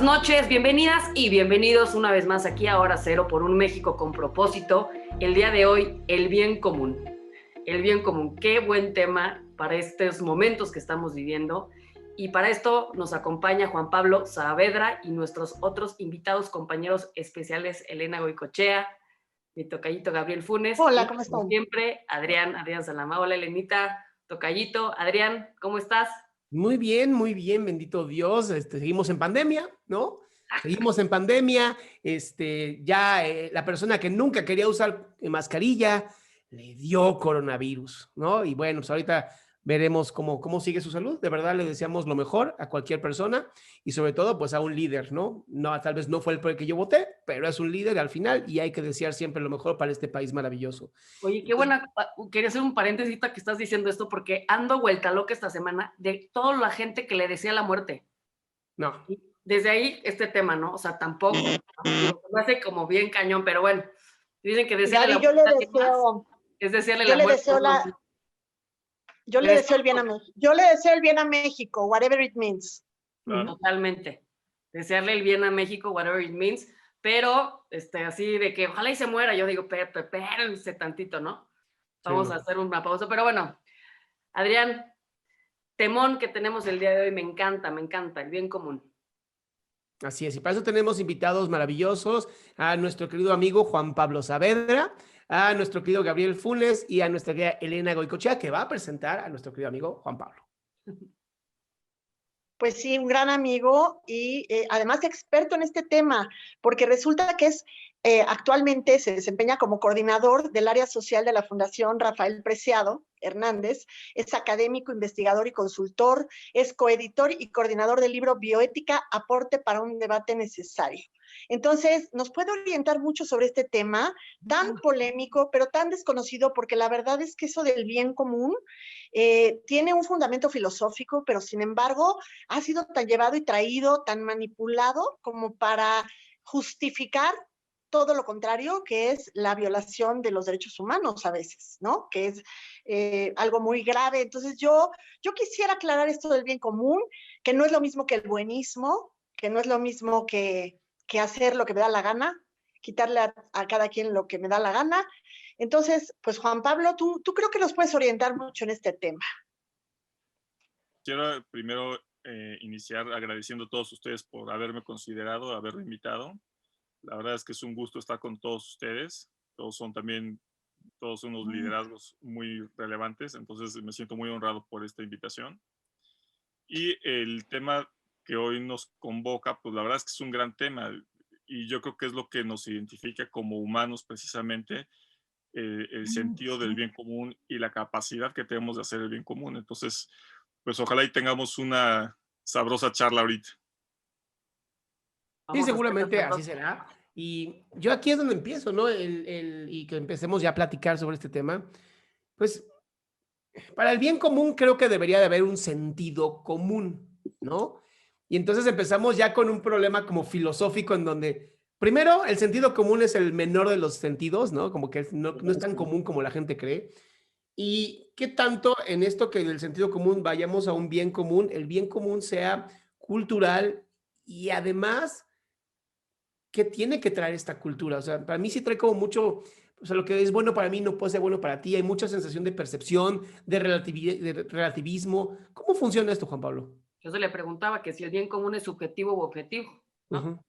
noches, bienvenidas y bienvenidos una vez más aquí a Hora Cero por un México con propósito. El día de hoy, el bien común. El bien común, qué buen tema para estos momentos que estamos viviendo. Y para esto nos acompaña Juan Pablo Saavedra y nuestros otros invitados, compañeros especiales, Elena Goicoechea, mi tocayito Gabriel Funes. Hola, y, ¿cómo están? como siempre, Adrián Salama. Hola, Elenita, tocayito. Adrián, ¿cómo estás? Muy bien, bendito Dios. Seguimos en pandemia, ¿no? Seguimos en pandemia. La persona que nunca quería usar mascarilla le dio coronavirus, ¿no? Y bueno, pues ahorita veremos cómo sigue su salud. De verdad le deseamos lo mejor a cualquier persona y sobre todo pues a un líder, ¿no? No, tal vez no fue el por el que yo voté, pero es un líder al final y hay que desear siempre lo mejor para este país maravilloso. Oye, qué buena, quería hacer un paréntesis que estás diciendo esto porque ando vuelta loca esta semana de toda la gente que le decía la muerte. No. Desde ahí este tema, ¿no? O sea, tampoco, me hace como bien cañón, pero bueno, dicen que decirle Gaby, la muerte es decirle la muerte. Yo le deseo el bien a México. Yo le deseo el bien a México, whatever it means. Totalmente. Desearle el bien a México, whatever it means, pero así de que ojalá y se muera, yo digo, espérense tantito, ¿no? Vamos a hacer una pausa, pero bueno, Adrián, temón que tenemos el día de hoy, me encanta, el bien común. Así es, y para eso tenemos invitados maravillosos a nuestro querido amigo Juan Pablo Saavedra, a nuestro querido Gabriel Funes y a nuestra querida Elena Goicoechea, que va a presentar a nuestro querido amigo Juan Pablo. Pues sí, un gran amigo y además experto en este tema, porque resulta que actualmente se desempeña como coordinador del área social de la Fundación Rafael Preciado Hernández, es académico, investigador y consultor, es coeditor y coordinador del libro Bioética, aporte para un debate necesario. Entonces, nos puede orientar mucho sobre este tema tan polémico, pero tan desconocido, porque la verdad es que eso del bien común tiene un fundamento filosófico, pero sin embargo ha sido tan llevado y traído, tan manipulado como para justificar todo lo contrario, que es la violación de los derechos humanos a veces, ¿no? Que es algo muy grave. Entonces yo quisiera aclarar esto del bien común, que no es lo mismo que el buenismo, que no es lo mismo que hacer lo que me da la gana, quitarle a cada quien lo que me da la gana. Entonces, pues Juan Pablo, tú creo que nos puedes orientar mucho en este tema. Quiero primero iniciar agradeciendo a todos ustedes por haberme considerado, haberme invitado. La verdad es que es un gusto estar con todos ustedes. Todos son unos liderazgos muy relevantes, entonces me siento muy honrado por esta invitación. Y el tema que hoy nos convoca, pues la verdad es que es un gran tema y yo creo que es lo que nos identifica como humanos precisamente, el sentido del bien común y la capacidad que tenemos de hacer el bien común. Entonces, pues ojalá y tengamos una sabrosa charla ahorita. Sí, seguramente así será. Y yo aquí es donde empiezo, ¿no? Y que empecemos ya a platicar sobre este tema. Pues, para el bien común creo que debería de haber un sentido común, ¿no? Y entonces empezamos ya con un problema como filosófico en donde, primero, el sentido común es el menor de los sentidos, ¿no? Como que no es tan común como la gente cree. Y qué tanto en esto que del sentido común vayamos a un bien común, el bien común sea cultural y además, ¿qué tiene que traer esta cultura? O sea, para mí sí trae como mucho, o sea, lo que es bueno para mí no puede ser bueno para ti. Hay mucha sensación de percepción, de relativismo. ¿Cómo funciona esto, Juan Pablo? Yo se le preguntaba que si el bien común es subjetivo u objetivo, ¿no?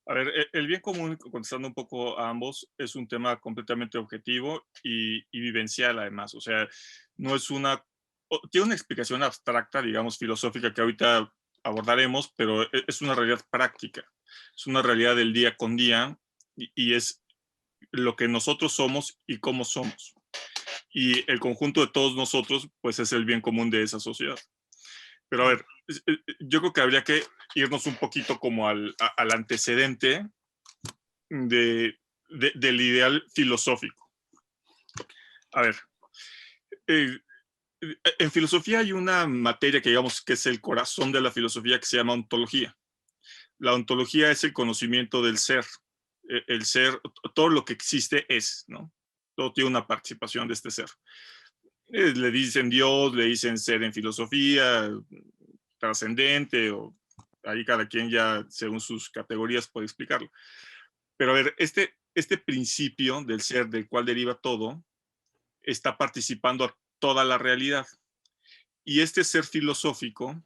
A ver, el bien común, contestando un poco a ambos, es un tema completamente objetivo y vivencial además. O sea, no es tiene una explicación abstracta, digamos, filosófica que ahorita abordaremos, pero es una realidad práctica. Es una realidad del día con día y es lo que nosotros somos y cómo somos. Y el conjunto de todos nosotros, pues es el bien común de esa sociedad. Pero a ver, yo creo que habría que irnos un poquito como al antecedente del ideal filosófico. A ver, en filosofía hay una materia que digamos que es el corazón de la filosofía que se llama ontología. La ontología es el conocimiento del ser. El ser, todo lo que existe es, ¿no? Todo tiene una participación de este ser. Le dicen Dios, le dicen ser en filosofía, trascendente o ahí cada quien ya, según sus categorías, puede explicarlo. Pero a ver, este principio del ser, del cual deriva todo, está participando a toda la realidad. Y este ser filosófico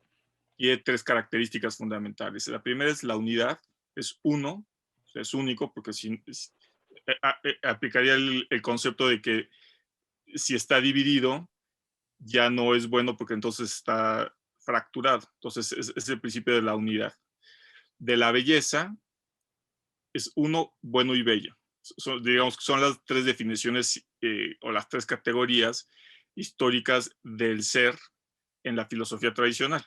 tiene tres características fundamentales. La primera es la unidad, es uno, o sea, es único, porque aplicaría el concepto de que si está dividido, ya no es bueno porque entonces está fracturado. Entonces es el principio de la unidad. De la belleza, es uno, bueno y bello. Digamos que son las tres definiciones o las tres categorías históricas del ser en la filosofía tradicional.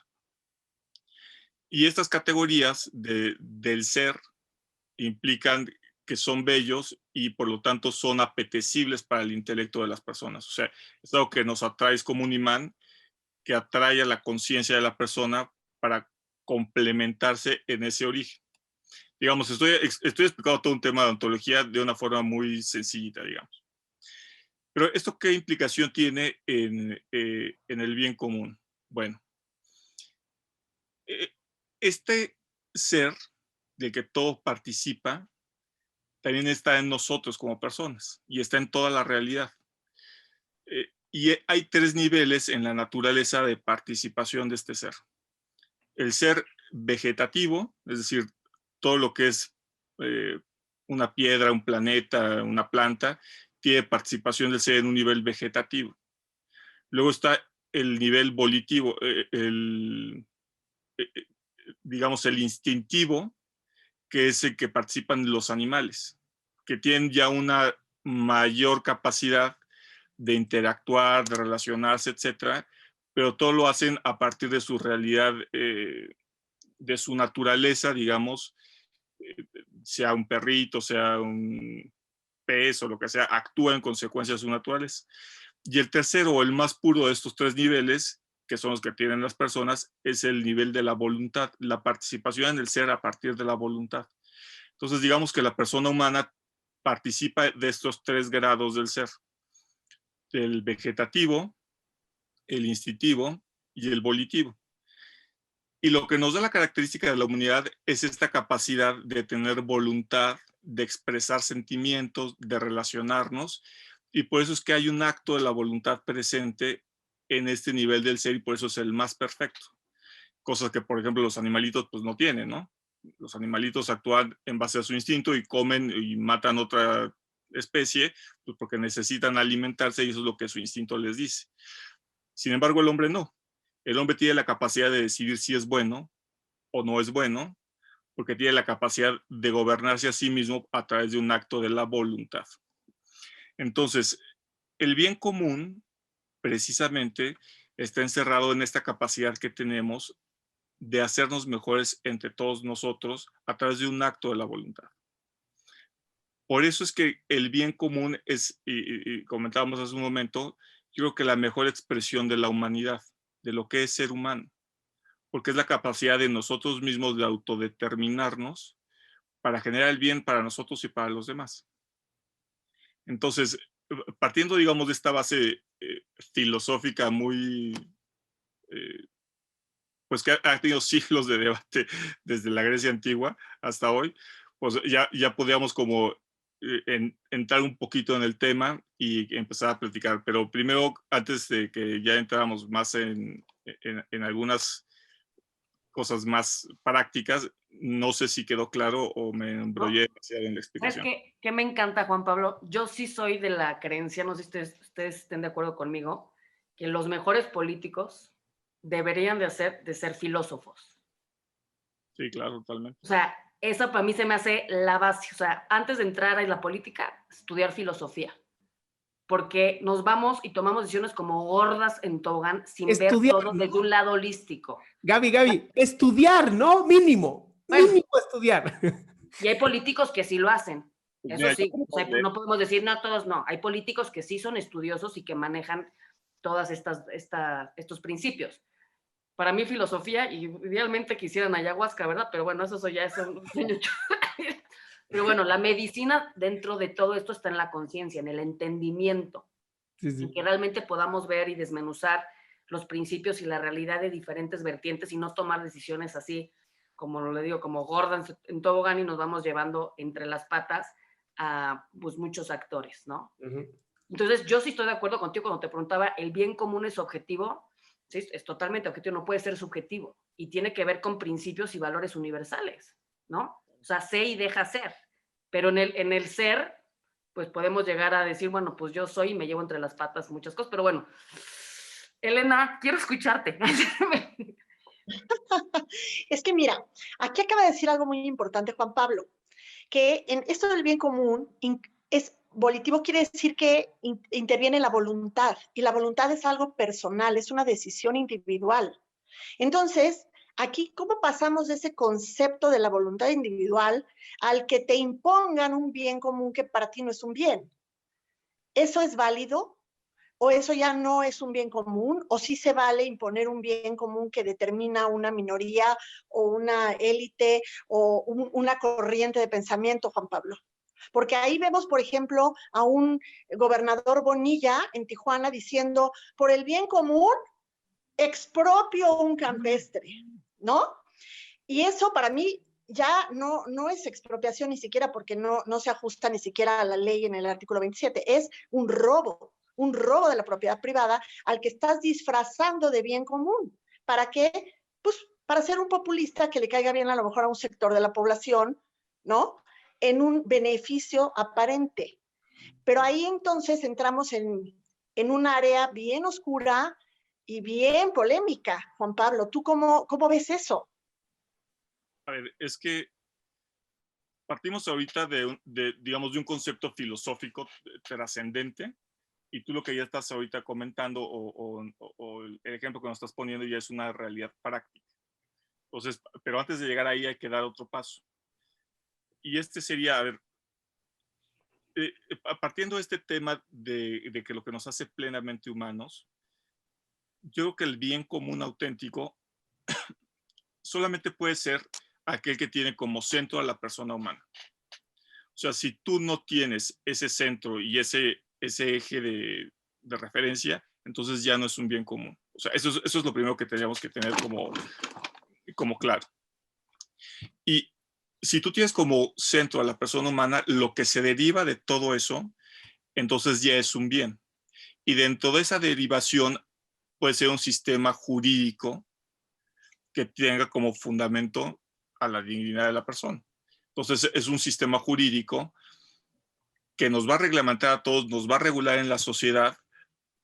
Y estas categorías del ser implican que son bellos y por lo tanto son apetecibles para el intelecto de las personas. O sea, es algo que nos atrae, es como un imán que atrae a la conciencia de la persona para complementarse en ese origen. Digamos, estoy explicando todo un tema de ontología de una forma muy sencillita, digamos. Pero ¿esto qué implicación tiene en el bien común? Bueno, este ser de que todo participa también está en nosotros como personas y está en toda la realidad. Y hay tres niveles en la naturaleza de participación de este ser. El ser vegetativo, es decir, todo lo que es una piedra, un planeta, una planta, tiene participación del ser en un nivel vegetativo. Luego está el nivel volitivo, digamos, el instintivo, que es el que participan los animales, que tienen ya una mayor capacidad de interactuar, de relacionarse, etcétera, pero todo lo hacen a partir de su realidad, de su naturaleza, digamos, sea un perrito, sea un pez o lo que sea, actúa en consecuencia de su naturaleza. Y el tercero, o el más puro de estos tres niveles, que son los que tienen las personas, es el nivel de la voluntad, la participación en el ser a partir de la voluntad. Entonces, digamos que la persona humana participa de estos tres grados del ser: el vegetativo, el instintivo y el volitivo. Y lo que nos da la característica de la humanidad es esta capacidad de tener voluntad, de expresar sentimientos, de relacionarnos, y por eso es que hay un acto de la voluntad presente en este nivel del ser y por eso es el más perfecto. Cosas que, por ejemplo, los animalitos pues no tienen, ¿no? Los animalitos actúan en base a su instinto y comen y matan otra especie pues porque necesitan alimentarse y eso es lo que su instinto les dice. Sin embargo, el hombre no. El hombre tiene la capacidad de decidir si es bueno o no es bueno, porque tiene la capacidad de gobernarse a sí mismo a través de un acto de la voluntad. Entonces, el bien común, precisamente, está encerrado en esta capacidad que tenemos de hacernos mejores entre todos nosotros a través de un acto de la voluntad. Por eso es que el bien común es, y comentábamos hace un momento, yo creo que la mejor expresión de la humanidad, de lo que es ser humano, porque es la capacidad de nosotros mismos de autodeterminarnos para generar el bien para nosotros y para los demás. Entonces, partiendo, digamos, de esta base filosófica muy, pues que ha tenido siglos de debate desde la Grecia antigua hasta hoy, pues ya podíamos como entrar un poquito en el tema y empezar a platicar. Pero primero, antes de que ya entráramos más en algunas cosas más prácticas, no sé si quedó claro o me embrollé demasiado en la explicación. ¿Sabes qué me encanta, Juan Pablo? Yo sí soy de la creencia, no sé si ustedes estén de acuerdo conmigo, que los mejores políticos deberían de ser filósofos. Sí, claro, totalmente. O sea, esa para mí se me hace la base. O sea, antes de entrar a la política, estudiar filosofía. Porque nos vamos y tomamos decisiones como gordas en tobogán sin Estudiar, ver todo ¿no? desde un lado holístico. Gaby, estudiar, ¿no? Mínimo, Bueno, mínimo estudiar. y hay políticos que sí lo hacen. Pues Eso mira, sí, o sea, no podemos decir, no, todos no. Hay políticos que sí son estudiosos y que manejan todas estos principios. Para mí, filosofía, y idealmente quisieran ayahuasca, ¿verdad? Pero bueno, eso ya es un sueño. Pero bueno, la medicina dentro de todo esto está en la conciencia, en el entendimiento, Sí, en sí. que realmente podamos ver y desmenuzar los principios y la realidad de diferentes vertientes y no tomar decisiones así como le digo, como gorda en tobogán y nos vamos llevando entre las patas a pues, muchos actores, ¿no? Entonces, yo sí estoy de acuerdo contigo cuando te preguntaba, ¿el bien común es objetivo? Sí, es totalmente objetivo, no puede ser subjetivo y tiene que ver con principios y valores universales, ¿no? O sea, sé y deja ser, pero en el ser, pues podemos llegar a decir, bueno, pues yo soy y me llevo entre las patas muchas cosas, pero bueno, Elena, quiero escucharte. Es que mira, aquí acaba de decir algo muy importante Juan Pablo, que en esto del bien común es volitivo, quiere decir que interviene la voluntad, y la voluntad es algo personal, es una decisión individual. Entonces, aquí, ¿cómo pasamos de ese concepto de la voluntad individual al que te impongan un bien común que para ti no es un bien? ¿Eso es válido? ¿O eso ya no es un bien común? ¿O sí se vale imponer un bien común que determina una minoría o una élite o una corriente de pensamiento, Juan Pablo? Porque ahí vemos, por ejemplo, a un gobernador Bonilla en Tijuana diciendo, por el bien común, expropio un campestre, ¿no? Y eso para mí ya no es expropiación ni siquiera porque no se ajusta ni siquiera a la ley en el artículo 27, es un robo de la propiedad privada al que estás disfrazando de bien común. ¿Para qué? Pues para ser un populista que le caiga bien a lo mejor a un sector de la población, ¿no? En un beneficio aparente. Pero ahí entonces entramos en un área bien oscura y bien polémica. Juan Pablo, ¿tú cómo ves eso? A ver, es que partimos ahorita digamos, de un concepto filosófico trascendente, y tú lo que ya estás ahorita comentando o el ejemplo que nos estás poniendo ya es una realidad práctica. Entonces, pero antes de llegar ahí hay que dar otro paso. Y este sería, a ver, partiendo de este tema de que lo que nos hace plenamente humanos, yo creo que el bien común auténtico solamente puede ser aquel que tiene como centro a la persona humana. O sea, si tú no tienes ese centro y ese eje de referencia, entonces ya no es un bien común. O sea, eso es lo primero que tenemos que tener como claro. Y si tú tienes como centro a la persona humana, lo que se deriva de todo eso, entonces ya es un bien. Y dentro de esa derivación puede ser un sistema jurídico que tenga como fundamento a la dignidad de la persona. Entonces es un sistema jurídico que nos va a reglamentar a todos, nos va a regular en la sociedad,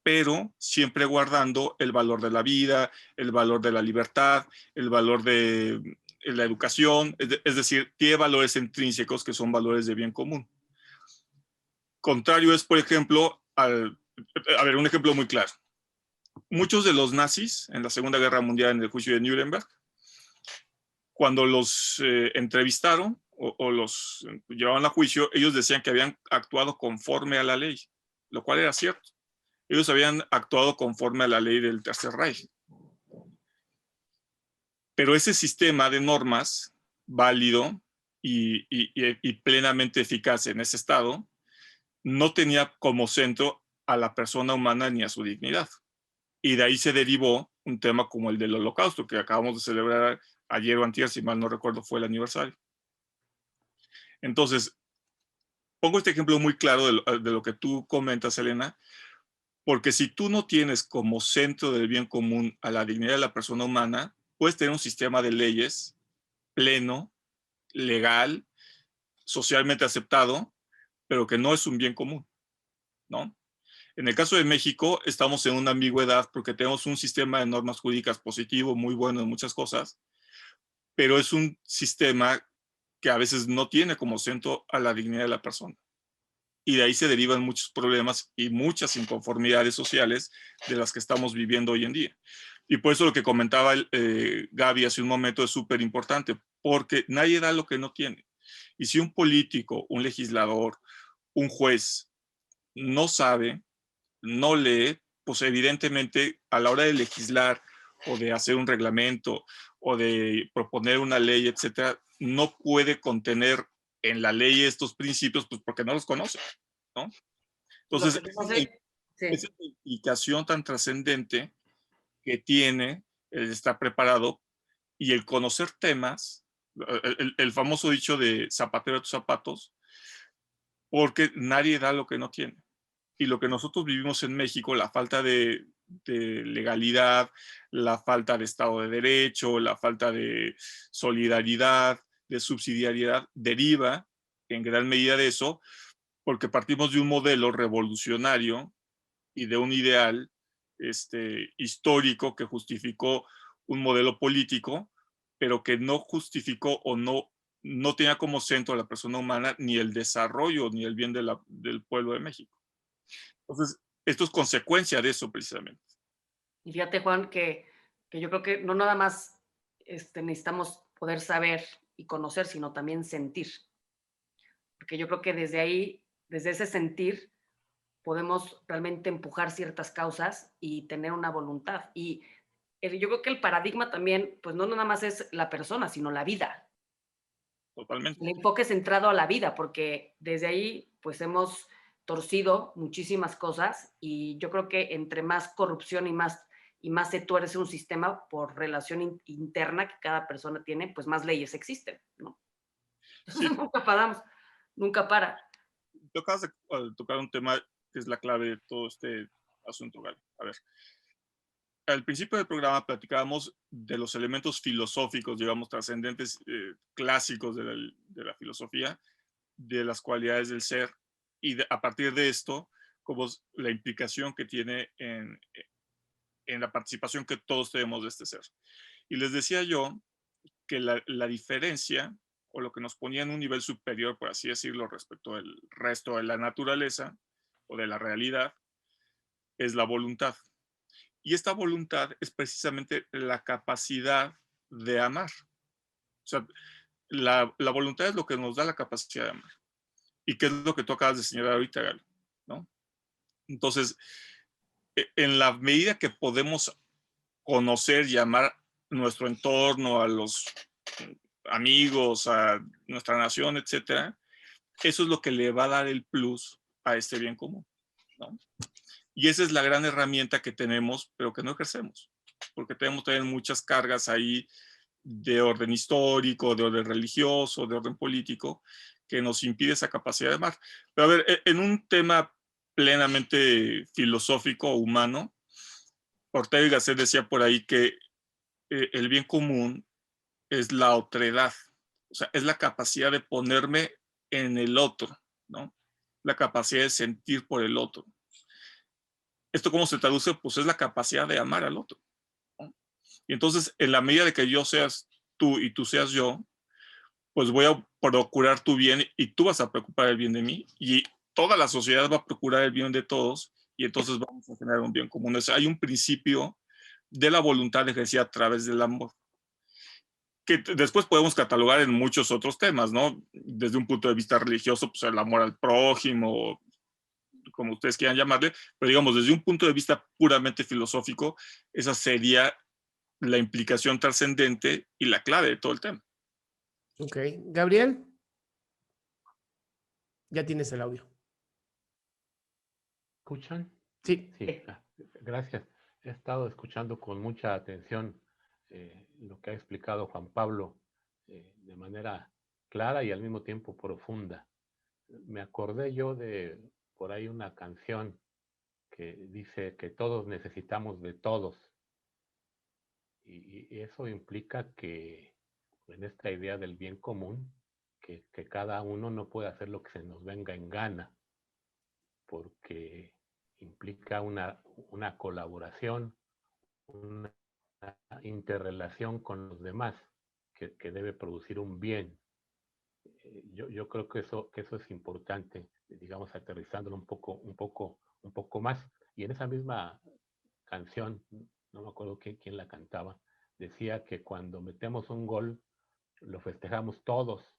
pero siempre guardando el valor de la vida, el valor de la libertad, el valor de la educación, es decir, tiene valores intrínsecos que son valores de bien común. Contrario es, por ejemplo, a ver, un ejemplo muy claro. Muchos de los nazis en la Segunda Guerra Mundial en el juicio de Nuremberg, cuando los entrevistaron o los llevaban a juicio, ellos decían que habían actuado conforme a la ley, lo cual era cierto. Ellos habían actuado conforme a la ley del Tercer Reich. Pero ese sistema de normas válido y plenamente eficaz en ese estado no tenía como centro a la persona humana ni a su dignidad. Y de ahí se derivó un tema como el del Holocausto, que acabamos de celebrar ayer o antier, si mal no recuerdo, fue el aniversario. Entonces, pongo este ejemplo muy claro de lo que tú comentas, Elena, porque si tú no tienes como centro del bien común a la dignidad de la persona humana, puedes tener un sistema de leyes pleno, legal, socialmente aceptado, pero que no es un bien común, ¿no? En el caso de México, estamos en una ambigüedad porque tenemos un sistema de normas jurídicas positivo, muy bueno en muchas cosas, pero es un sistema que a veces no tiene como centro a la dignidad de la persona. Y de ahí se derivan muchos problemas y muchas inconformidades sociales de las que estamos viviendo hoy en día. Y por eso lo que comentaba Gaby hace un momento es súper importante, porque nadie da lo que no tiene. Y si un político, un legislador, un juez no sabe, no lee, pues evidentemente a la hora de legislar o de hacer un reglamento o de proponer una ley, etcétera, no puede contener en la ley estos principios, pues porque no los conoce, ¿no? Entonces, esa implicación tan trascendente que tiene el estar preparado y el conocer temas el famoso dicho de zapatero a tus zapatos, porque nadie da lo que no tiene. Y lo que nosotros vivimos en México, la falta de legalidad, la falta de Estado de Derecho, la falta de solidaridad, de subsidiariedad, deriva en gran medida de eso, porque partimos de un modelo revolucionario y de un ideal histórico que justificó un modelo político, pero que no justificó o no tenía como centro a la persona humana ni el desarrollo ni el bien del pueblo de México. Entonces, esto es consecuencia de eso precisamente. Y fíjate, Juan, que yo creo que no nada más necesitamos poder saber y conocer, sino también sentir. Porque yo creo que desde ahí, desde ese sentir, podemos realmente empujar ciertas causas y tener una voluntad. Y yo creo que el paradigma también, pues no nada más es la persona, sino la vida. Totalmente. El enfoque centrado a la vida, porque desde ahí, pues hemos torcido muchísimas cosas y yo creo que entre más corrupción y más se tuerce un sistema por relación interna que cada persona tiene, pues más leyes existen, ¿no? Sí, Entonces nunca paramos, nunca para. tú acabas de tocar un tema que es la clave de todo este asunto, Gal. A ver, al principio del programa platicábamos de los elementos filosóficos, digamos, trascendentes, clásicos de la filosofía, de las cualidades del ser, y a partir de esto, como la implicación que tiene en la participación que todos tenemos de este ser. Y les decía yo que la diferencia, o lo que nos ponía en un nivel superior, por así decirlo, respecto al resto de la naturaleza o de la realidad, es la voluntad. Y esta voluntad es precisamente la capacidad de amar. O sea, la voluntad es lo que nos da la capacidad de amar. ¿Y qué es lo que tú acabas de señalar ahorita, Gal? ¿No? Entonces, en la medida que podemos conocer y amar nuestro entorno, a los amigos, a nuestra nación, etcétera, eso es lo que le va a dar el plus a este bien común, ¿no? Y esa es la gran herramienta que tenemos, pero que no ejercemos, porque tenemos también muchas cargas ahí de orden histórico, de orden religioso, de orden político, que nos impide esa capacidad de amar. Pero a ver, en un tema plenamente filosófico, humano, Ortega y Gasset decía por ahí que el bien común es la otredad, o sea, es la capacidad de ponerme en el otro, ¿no? La capacidad de sentir por el otro. ¿Esto cómo se traduce? Pues es la capacidad de amar al otro, ¿no? Y entonces, en la medida de que yo seas tú y tú seas yo, pues voy a procurar tu bien y tú vas a preocupar el bien de mí y toda la sociedad va a procurar el bien de todos y entonces vamos a generar un bien común. O sea, hay un principio de la voluntad ejercida a través del amor, que después podemos catalogar en muchos otros temas, ¿no? Desde un punto de vista religioso, pues el amor al prójimo, como ustedes quieran llamarle, pero digamos, desde un punto de vista puramente filosófico, esa sería la implicación trascendente y la clave de todo el tema. Ok. Gabriel, ya tienes el audio. ¿Escuchan? Sí. Sí, gracias. He estado escuchando con mucha atención lo que ha explicado Juan Pablo de manera clara y al mismo tiempo profunda. Me acordé yo de por ahí una canción que dice que todos necesitamos de todos. Y eso implica que en esta idea del bien común, que cada uno no puede hacer lo que se nos venga en gana, porque implica una colaboración, una interrelación con los demás que debe producir un bien. Yo creo que eso es importante, digamos, aterrizándolo un poco más. Y en esa misma canción, no me acuerdo quién la cantaba, decía que cuando metemos un gol, lo festejamos todos.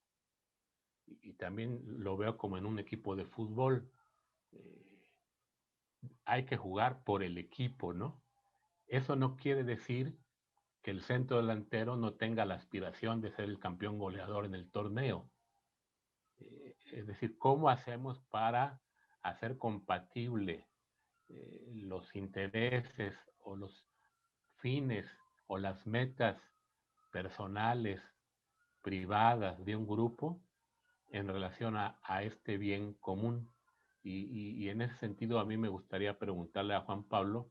Y también lo veo como en un equipo de fútbol. Hay que jugar por el equipo, ¿no? Eso no quiere decir que el centro delantero no tenga la aspiración de ser el campeón goleador en el torneo. Es decir, ¿cómo hacemos para hacer compatible los intereses o los fines o las metas personales privadas de un grupo en relación a este bien común. Y en ese sentido a mí me gustaría preguntarle a Juan Pablo,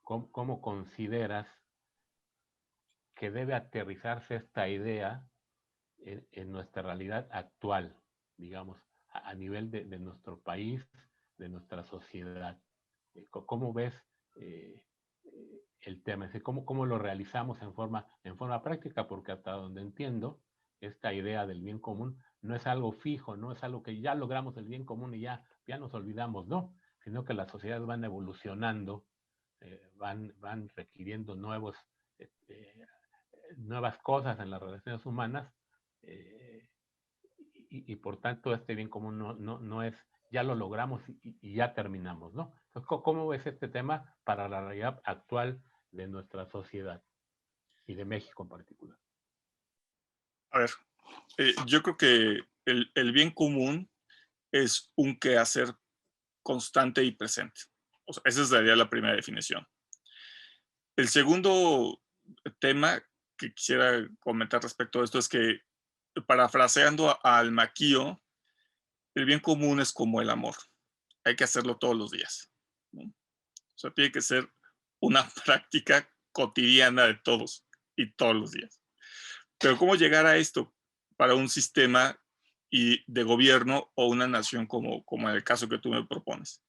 ¿cómo consideras que debe aterrizarse esta idea en nuestra realidad actual, digamos, a nivel de nuestro país, de nuestra sociedad? ¿Cómo ves el tema? ¿Cómo lo realizamos en forma práctica? Porque hasta donde entiendo, esta idea del bien común no es algo fijo, no es algo que ya logramos el bien común y ya nos olvidamos, no, sino que las sociedades van evolucionando, van requiriendo nuevas cosas en las relaciones humanas, eh, y por tanto este bien común no es ya lo logramos y ya terminamos, ¿no? Entonces, ¿cómo ves este tema para la realidad actual de nuestra sociedad y de México en particular? A ver, yo creo que el bien común es un quehacer constante y presente. O sea, esa sería la primera definición. El segundo tema que quisiera comentar respecto a esto es que, parafraseando al Maquío, el bien común es como el amor. Hay que hacerlo todos los días, ¿no? O sea, tiene que ser una práctica cotidiana de todos y todos los días. Pero ¿cómo llegar a esto para un sistema de gobierno o una nación como en el caso que tú me propones?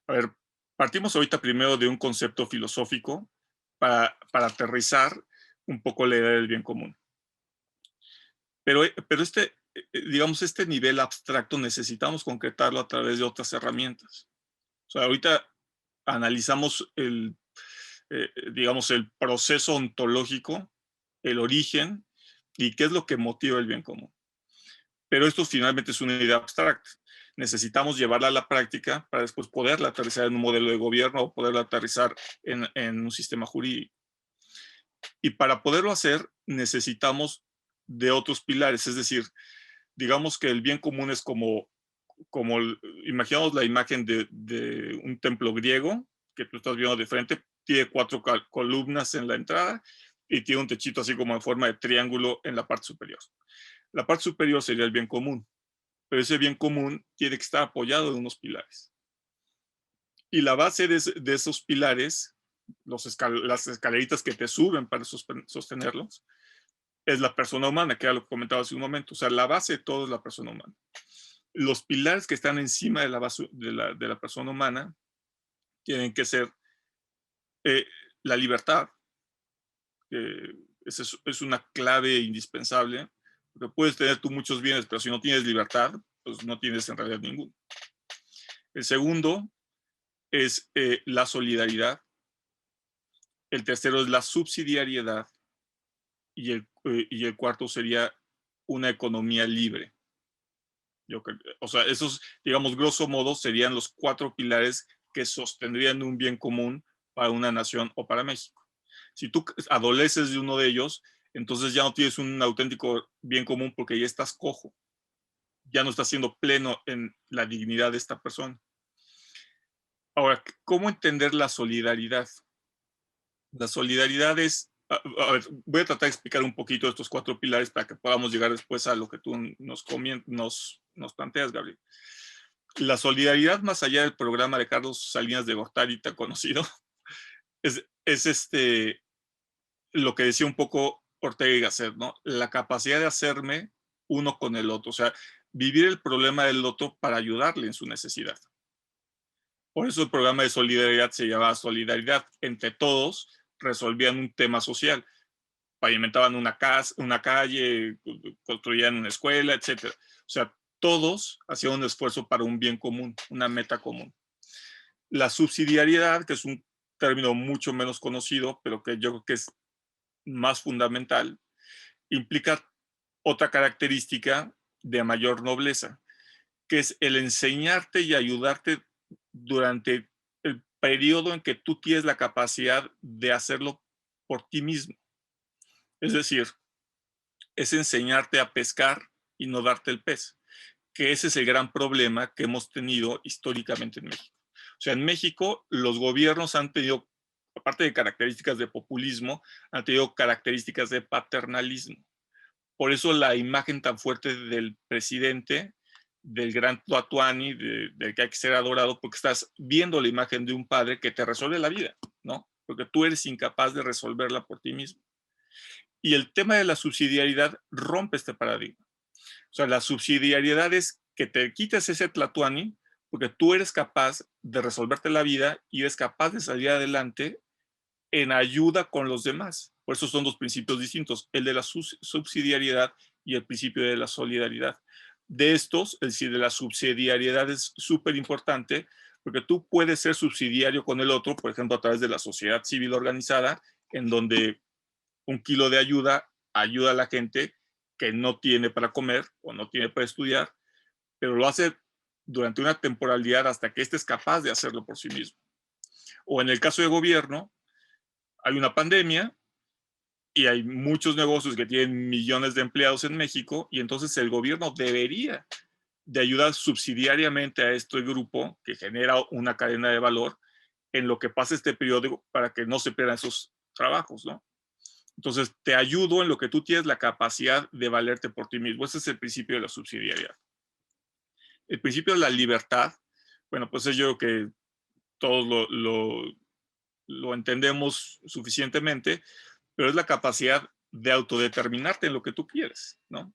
A ver, partimos ahorita primero de un concepto filosófico para aterrizar un poco la idea del bien común. Pero digamos, este nivel abstracto necesitamos concretarlo a través de otras herramientas. O sea, ahorita analizamos digamos, el proceso ontológico, el origen y qué es lo que motiva el bien común. Pero esto finalmente es una idea abstracta. Necesitamos llevarla a la práctica para después poderla aterrizar en un modelo de gobierno o poderla aterrizar en un sistema jurídico. Y para poderlo hacer necesitamos de otros pilares, es decir, digamos que el bien común es como imaginamos la imagen de un templo griego que tú estás viendo de frente, tiene 4 columnas en la entrada y tiene un techito así como en forma de triángulo en la parte superior. La parte superior sería el bien común, pero ese bien común tiene que estar apoyado en unos pilares. Y la base de esos pilares, las escaleritas que te suben para sostenerlos, es la persona humana, que ya lo comentaba hace un momento. O sea, la base de todo es la persona humana. Los pilares que están encima de la base de la persona humana tienen que ser la libertad, es una clave indispensable, porque puedes tener tú muchos bienes, pero si no tienes libertad, pues no tienes en realidad ninguno. El segundo es la solidaridad. El tercero es la subsidiariedad. Y el cuarto sería una economía libre. O sea, esos, digamos, grosso modo, serían los 4 pilares que sostendrían un bien común para una nación o para México. Si tú adoleces de uno de ellos, entonces ya no tienes un auténtico bien común porque ya estás cojo. Ya no estás siendo pleno en la dignidad de esta persona. Ahora, ¿cómo entender la solidaridad? La solidaridad es, a ver, voy a tratar de explicar un poquito estos 4 pilares para que podamos llegar después a lo que tú nos planteas, Gabriel. La solidaridad, más allá del programa de Carlos Salinas de Gortari, tan conocido, es lo que decía un poco Ortega y Gasset, ¿no? La capacidad de hacerme uno con el otro, o sea, vivir el problema del otro para ayudarle en su necesidad. Por eso el programa de solidaridad se llamaba Solidaridad. Entre todos resolvían un tema social. Pavimentaban una calle, construían una escuela, etc. O sea, todos hacían un esfuerzo para un bien común, una meta común. La subsidiariedad, que es un término mucho menos conocido, pero que yo creo que es más fundamental, implica otra característica de mayor nobleza, que es el enseñarte y ayudarte durante el periodo en que tú tienes la capacidad de hacerlo por ti mismo. Es decir, es enseñarte a pescar y no darte el pez, que ese es el gran problema que hemos tenido históricamente en México. O sea, en México los gobiernos han tenido, aparte de características de populismo, han tenido características de paternalismo. por eso la imagen tan fuerte del presidente, del gran Tlatuani, del que hay que ser adorado, porque estás viendo la imagen de un padre que te resuelve la vida, ¿no? Porque tú eres incapaz de resolverla por ti mismo. Y el tema de la subsidiariedad rompe este paradigma. O sea, la subsidiariedad es que te quites ese Tlatuani porque tú eres capaz de resolverte la vida y eres capaz de salir adelante en ayuda con los demás. Por eso son dos principios distintos, el de la subsidiariedad y el principio de la solidaridad. De estos, es decir, de la subsidiariedad es súper importante porque tú puedes ser subsidiario con el otro, por ejemplo, a través de la sociedad civil organizada, en donde un kilo de ayuda ayuda a la gente que no tiene para comer o no tiene para estudiar, pero lo hace durante una temporalidad hasta que éste es capaz de hacerlo por sí mismo. O en el caso de gobierno, hay una pandemia y hay muchos negocios que tienen millones de empleados en México y entonces el gobierno debería de ayudar subsidiariamente a este grupo que genera una cadena de valor en lo que pasa este periodo para que no se pierdan esos trabajos, ¿no? Entonces, te ayudo en lo que tú tienes la capacidad de valerte por ti mismo. Ese es el principio de la subsidiariedad. El principio de la libertad, bueno, pues es yo que todos lo entendemos suficientemente, pero es la capacidad de autodeterminarte en lo que tú quieres, ¿no?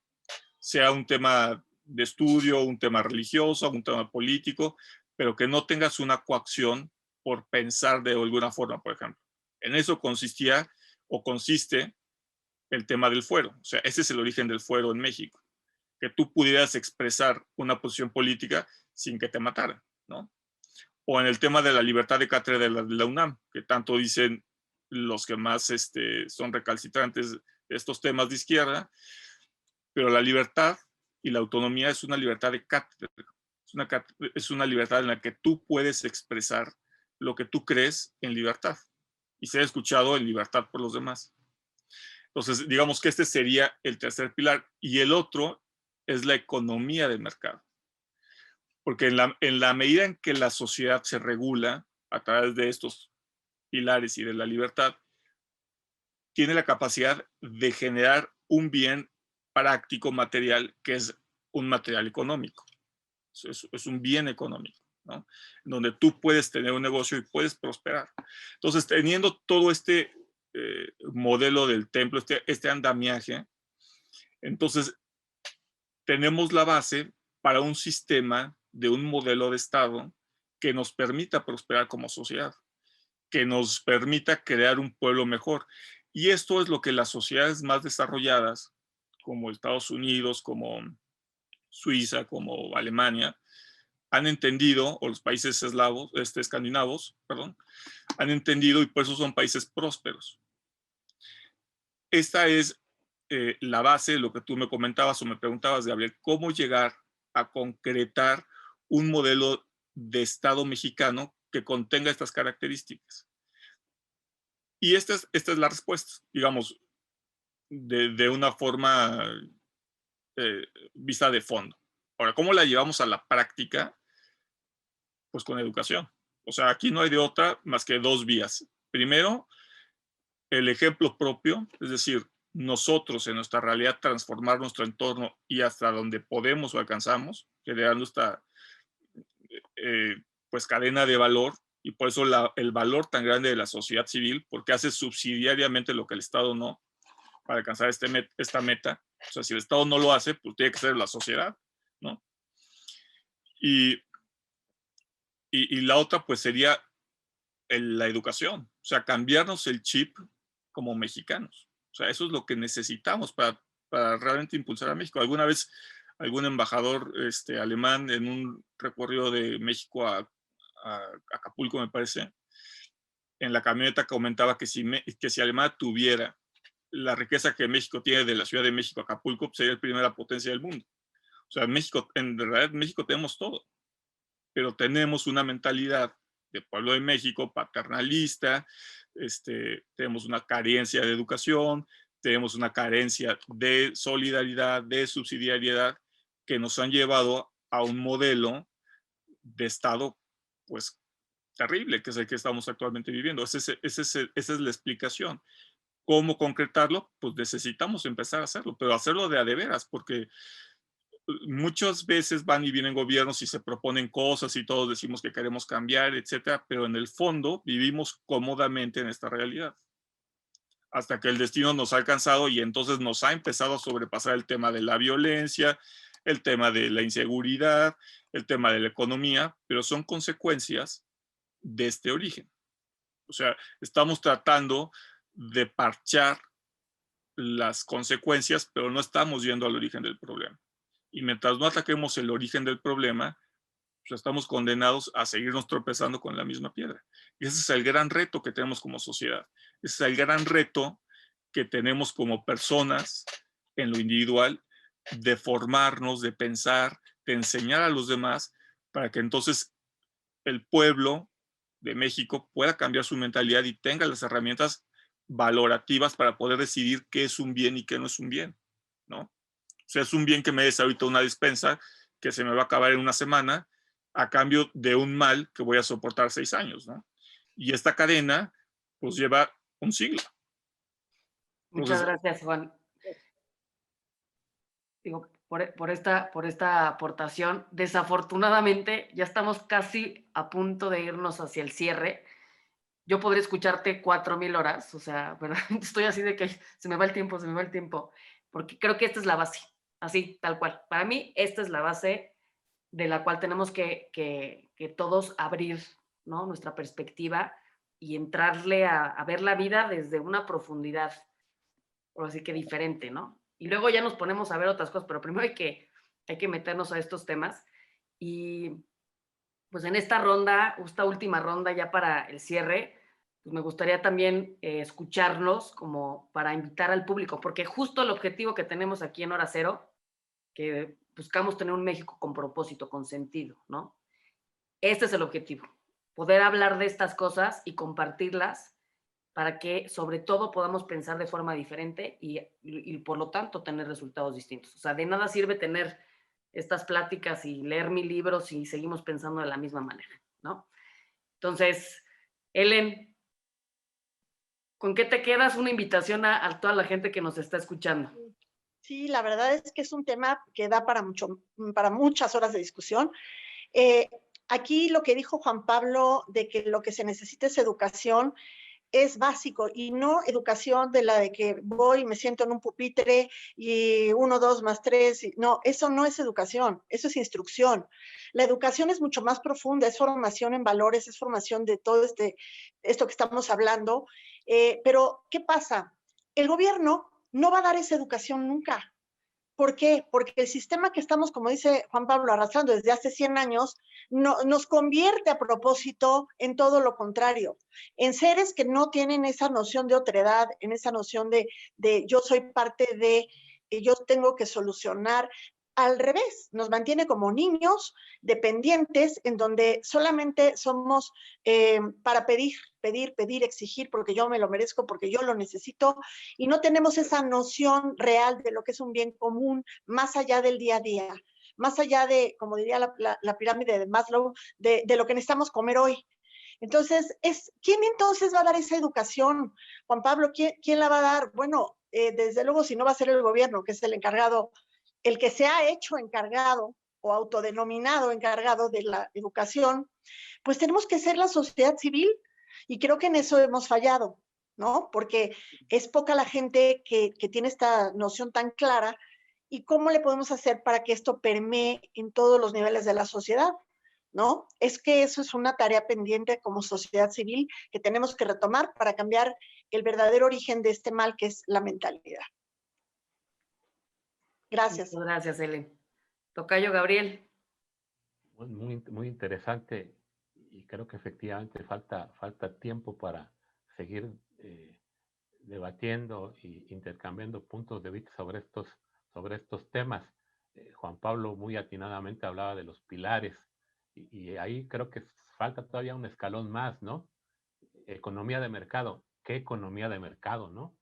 Sea un tema de estudio, un tema religioso, un tema político, pero que no tengas una coacción por pensar de alguna forma, por ejemplo. En eso consistía o consiste el tema del fuero. O sea, ese es el origen del fuero en México, que tú pudieras expresar una posición política sin que te mataran, ¿no? O en el tema de la libertad de cátedra de la UNAM, que tanto dicen los que más son recalcitrantes de estos temas de izquierda, pero la libertad y la autonomía es una libertad de cátedra, es una libertad en la que tú puedes expresar lo que tú crees en libertad y ser escuchado en libertad por los demás. Entonces, digamos que este sería el tercer pilar y el otro es la economía de mercado. Porque en la medida en que la sociedad se regula a través de estos pilares y de la libertad, tiene la capacidad de generar un bien práctico material que es un material económico. Es un bien económico, ¿no? Donde tú puedes tener un negocio y puedes prosperar. Entonces, teniendo todo este modelo del templo, este andamiaje, entonces tenemos la base para un sistema de un modelo de Estado que nos permita prosperar como sociedad, que nos permita crear un pueblo mejor. Y esto es lo que las sociedades más desarrolladas, como Estados Unidos, como Suiza, como Alemania, han entendido, o los países eslavos, escandinavos, perdón, han entendido y por eso son países prósperos. Esta es la base de lo que tú me comentabas o me preguntabas, Gabriel, cómo llegar a concretar un modelo de Estado mexicano que contenga estas características. Y esta es la respuesta, digamos, de una forma vista de fondo. Ahora, ¿cómo la llevamos a la práctica? Pues con educación. O sea, aquí no hay de otra más que dos vías. Primero, el ejemplo propio, es decir, nosotros en nuestra realidad transformar nuestro entorno y hasta donde podemos o alcanzamos, generando esta pues cadena de valor y por eso el valor tan grande de la sociedad civil, porque hace subsidiariamente lo que el Estado no, para alcanzar esta meta. O sea, si el Estado no lo hace, pues tiene que ser la sociedad, ¿no? Y la otra, pues sería la educación, o sea, cambiarnos el chip como mexicanos. O sea, eso es lo que necesitamos para realmente impulsar a México. Alguna vez algún embajador alemán en un recorrido de México a Acapulco, me parece, en la camioneta comentaba que si Alemania tuviera la riqueza que México tiene de la Ciudad de México a Acapulco, pues sería la primera potencia del mundo. O sea, en realidad México tenemos todo, pero tenemos una mentalidad de pueblo de México paternalista, tenemos una carencia de educación, tenemos una carencia de solidaridad, de subsidiariedad, que nos han llevado a un modelo de Estado, pues, terrible, que es el que estamos actualmente viviendo. Esa es la explicación. ¿Cómo concretarlo? Pues necesitamos empezar a hacerlo, pero hacerlo de a de veras, porque muchas veces van y vienen gobiernos y se proponen cosas y todos decimos que queremos cambiar, etcétera, pero en el fondo vivimos cómodamente en esta realidad. Hasta que el destino nos ha alcanzado y entonces nos ha empezado a sobrepasar el tema de la violencia, el tema de la inseguridad, el tema de la economía, pero son consecuencias de este origen. O sea, estamos tratando de parchar las consecuencias, pero no estamos yendo al origen del problema. Y mientras no ataquemos el origen del problema, pues estamos condenados a seguirnos tropezando con la misma piedra. Y ese es el gran reto que tenemos como sociedad. Ese es el gran reto que tenemos como personas en lo individual, de formarnos, de pensar, de enseñar a los demás, para que entonces el pueblo de México pueda cambiar su mentalidad y tenga las herramientas valorativas para poder decidir qué es un bien y qué no es un bien, ¿no? O sea, es un bien que me des ahorita una despensa que se me va a acabar en una semana a cambio de un mal que voy a soportar 6 años, ¿no? Y esta cadena pues lleva un siglo. Muchas Entonces, gracias, Juan. Digo, por esta aportación. Desafortunadamente, ya estamos casi a punto de irnos hacia el cierre. Yo podría escucharte 4,000 horas, o sea, ¿verdad? Estoy así de que se me va el tiempo, se me va el tiempo, porque creo que esta es la base, así, tal cual. Para mí, esta es la base de la cual tenemos que todos abrir, ¿no? Nuestra perspectiva y entrarle a ver la vida desde una profundidad, o así que diferente, ¿no? Y luego ya nos ponemos a ver otras cosas, pero primero hay que meternos a estos temas. Y pues en esta última ronda ya para el cierre, pues me gustaría también escucharlos como para invitar al público, porque justo el objetivo que tenemos aquí en Hora Cero, que buscamos tener un México con propósito, con sentido, ¿no? Este es el objetivo, poder hablar de estas cosas y compartirlas para que sobre todo podamos pensar de forma diferente y por lo tanto tener resultados distintos. O sea, de nada sirve tener estas pláticas y leer mil libros si seguimos pensando de la misma manera, ¿no? Entonces, Ellen, ¿con qué te quedas? Una invitación a toda la gente que nos está escuchando. Sí, la verdad es que es un tema que da para muchas horas de discusión. Aquí lo que dijo Juan Pablo de que lo que se necesita es educación, es básico y no educación de la de que voy y me siento en un pupitre y 1, 2 más 3. No, eso no es educación, eso es instrucción. La educación es mucho más profunda, es formación en valores, es formación de todo esto que estamos hablando. Pero, ¿qué pasa? El gobierno no va a dar esa educación nunca. ¿Por qué? Porque el sistema que estamos, como dice Juan Pablo, arrastrando desde hace 100 años, nos convierte a propósito en todo lo contrario, en seres que no tienen esa noción de otredad, en esa noción de yo soy parte de, yo tengo que solucionar. Al revés, nos mantiene como niños dependientes en donde solamente somos para pedir, exigir, porque yo me lo merezco, porque yo lo necesito, y no tenemos esa noción real de lo que es un bien común más allá del día a día, más allá de, como diría la pirámide de Maslow, de lo que necesitamos comer hoy. Entonces, ¿quién entonces va a dar esa educación? Juan Pablo, ¿quién la va a dar? Bueno, desde luego, si no va a ser el gobierno, que es el encargado, el que se ha hecho encargado o autodenominado encargado de la educación, pues tenemos que ser la sociedad civil, y creo que en eso hemos fallado, ¿no? Porque es poca la gente que tiene esta noción tan clara, y cómo le podemos hacer para que esto permee en todos los niveles de la sociedad, ¿no? Es que eso es una tarea pendiente como sociedad civil que tenemos que retomar para cambiar el verdadero origen de este mal, que es la mentalidad. Gracias. Muchas gracias, Ellen. Tocayo Gabriel. Muy interesante, y creo que efectivamente falta tiempo para seguir debatiendo e intercambiando puntos de vista sobre estos temas. Juan Pablo muy atinadamente hablaba de los pilares, y ahí creo que falta todavía un escalón más, ¿no? Economía de mercado. ¿Qué economía de mercado, no?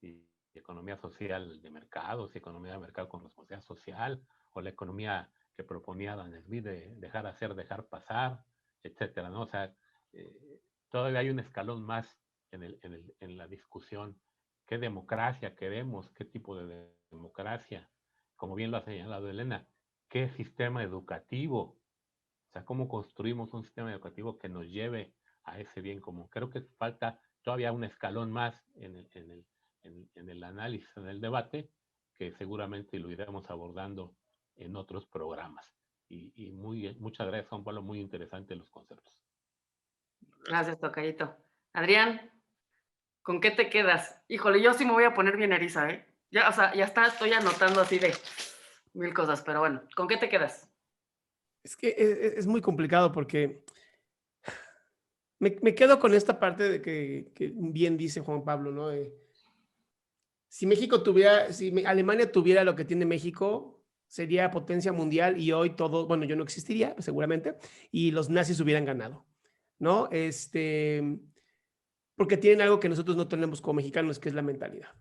Si economía social de mercado, si economía de mercado con responsabilidad social, o la economía que proponía Dan Smith de dejar hacer, dejar pasar, etcétera, ¿no? O sea, todavía hay un escalón más en la discusión qué democracia queremos, qué tipo de democracia, como bien lo ha señalado Elena, qué sistema educativo, o sea, cómo construimos un sistema educativo que nos lleve a ese bien común. Creo que falta todavía un escalón más en el análisis, en el debate, que seguramente lo iremos abordando en otros programas. Y muchas gracias, Juan Pablo, muy interesante los conceptos. Gracias, tocayito. Adrián, ¿con qué te quedas? Híjole, yo sí me voy a poner bien eriza, ¿eh? Ya, o sea, ya está, estoy anotando así de mil cosas, pero bueno, ¿con qué te quedas? Es que es muy complicado porque me quedo con esta parte de que bien dice Juan Pablo, ¿no? Si México tuviera, si Alemania tuviera lo que tiene México, sería potencia mundial y hoy todo, bueno, yo no existiría, seguramente, y los nazis hubieran ganado, ¿no? Porque tienen algo que nosotros no tenemos como mexicanos, que es la mentalidad,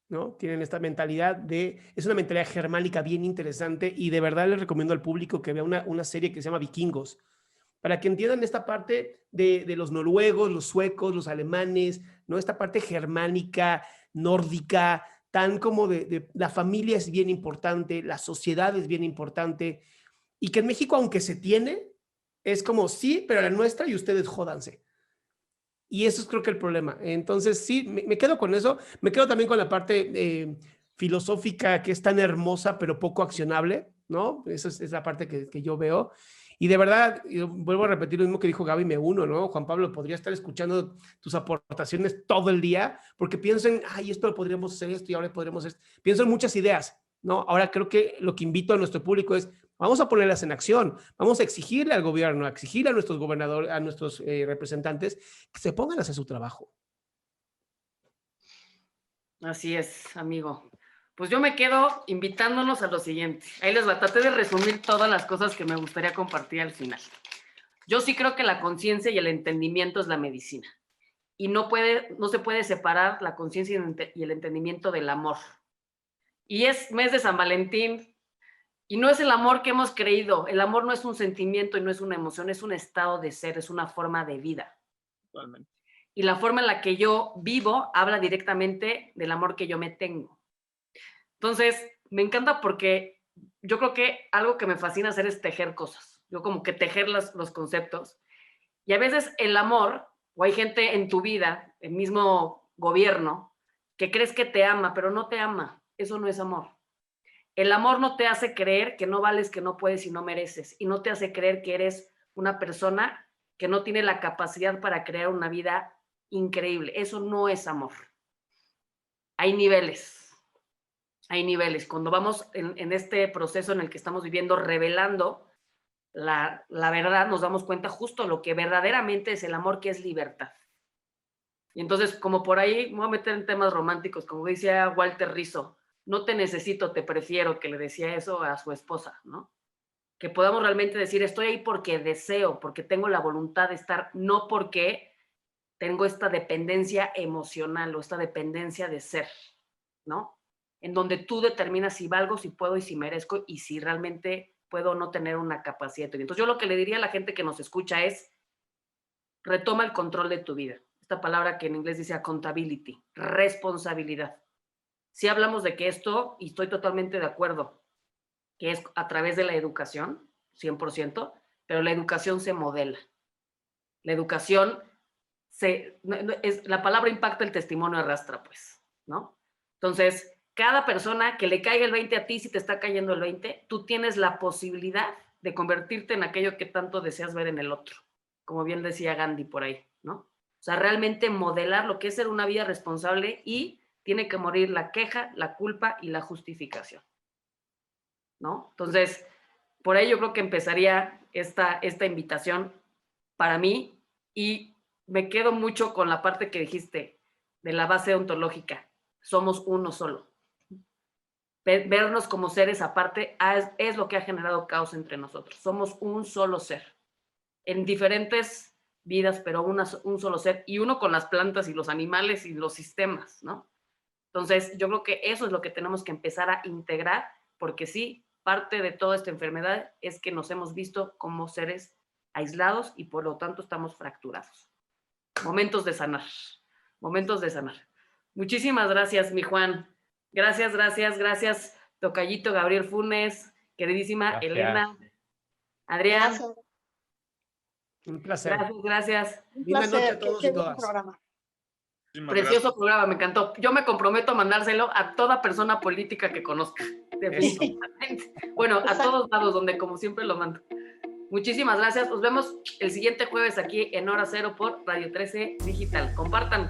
¿no? Tienen esta mentalidad es una mentalidad germánica bien interesante y de verdad les recomiendo al público que vea una serie que se llama Vikingos, para que entiendan esta parte de los noruegos, los suecos, los alemanes, ¿no? Esta parte germánica, nórdica, tan como de la familia es bien importante, la sociedad es bien importante, y que en México, aunque se tiene, es como, sí, pero la nuestra y ustedes jódanse. Y eso es creo que el problema. Entonces, sí, me quedo con eso. Me quedo también con la parte filosófica que es tan hermosa, pero poco accionable, ¿no? Esa es la parte que yo veo. Y de verdad, yo vuelvo a repetir lo mismo que dijo Gaby, me uno, ¿no? Juan Pablo, podría estar escuchando tus aportaciones todo el día, porque pienso en, ay, esto lo podríamos hacer, esto y ahora podríamos hacer. Pienso en muchas ideas, ¿no? Ahora creo que lo que invito a nuestro público es, vamos a ponerlas en acción, vamos a exigirle al gobierno, a exigirle a nuestros gobernadores, a nuestros representantes, que se pongan a hacer su trabajo. Así es, amigo. Pues yo me quedo invitándonos a lo siguiente. Ahí les va, traté de resumir todas las cosas que me gustaría compartir al final. Yo sí creo que la conciencia y el entendimiento es la medicina. Y no se puede separar la conciencia y el entendimiento del amor. Y es mes de San Valentín, y no es el amor que hemos creído. El amor no es un sentimiento y no es una emoción, es un estado de ser, es una forma de vida. Totalmente. Y la forma en la que yo vivo habla directamente del amor que yo me tengo. Entonces, me encanta porque yo creo que algo que me fascina hacer es tejer cosas. Yo como que tejer los conceptos. Y a veces el amor, o hay gente en tu vida, el mismo gobierno, que crees que te ama, pero no te ama. Eso no es amor. El amor no te hace creer que no vales, que no puedes y no mereces. Y no te hace creer que eres una persona que no tiene la capacidad para crear una vida increíble. Eso no es amor. Hay niveles. Hay niveles. Cuando vamos en este proceso en el que estamos viviendo, revelando la verdad, nos damos cuenta justo lo que verdaderamente es el amor, que es libertad. Y entonces, como por ahí, me voy a meter en temas románticos, como decía Walter Rizzo, no te necesito, te prefiero, que le decía eso a su esposa, ¿no? Que podamos realmente decir, estoy ahí porque deseo, porque tengo la voluntad de estar, no porque tengo esta dependencia emocional o esta dependencia de ser, ¿no? En donde tú determinas si valgo, si puedo y si merezco y si realmente puedo o no tener una capacidad. Entonces yo lo que le diría a la gente que nos escucha es, retoma el control de tu vida. Esta palabra que en inglés dice accountability, responsabilidad. Si hablamos de que esto, y estoy totalmente de acuerdo, que es a través de la educación, 100%, pero la educación se modela. La educación, la palabra impacta, el testimonio arrastra, pues, ¿no? Entonces, cada persona que le caiga el 20 a ti, si te está cayendo el 20, tú tienes la posibilidad de convertirte en aquello que tanto deseas ver en el otro, como bien decía Gandhi por ahí, ¿no? O sea, realmente modelar lo que es ser una vida responsable y tiene que morir la queja, la culpa y la justificación, ¿no? Entonces, por ahí yo creo que empezaría esta invitación para mí y me quedo mucho con la parte que dijiste de la base ontológica. Somos uno solo. Vernos como seres aparte es lo que ha generado caos entre nosotros. Somos un solo ser, en diferentes vidas, pero un solo ser, y uno con las plantas y los animales y los sistemas, ¿no? Entonces, yo creo que eso es lo que tenemos que empezar a integrar, porque sí, parte de toda esta enfermedad es que nos hemos visto como seres aislados y por lo tanto estamos fracturados. Momentos de sanar, momentos de sanar. Muchísimas gracias, mi Juan. Gracias, tocallito Gabriel Funes, queridísima Gracias. Elena, Adrián. Gracias. Un placer. Gracias. Un Linda noche a placer. todos Qué y buen todas. programa. Muchísimas Precioso programa, me encantó. Yo me comprometo a mandárselo a toda persona política que conozca. Definitivamente. Bueno, a Exacto. todos lados, donde como siempre lo mando. Muchísimas gracias. Nos vemos el siguiente jueves aquí en Hora Cero por Radio 13 Digital. Compartan.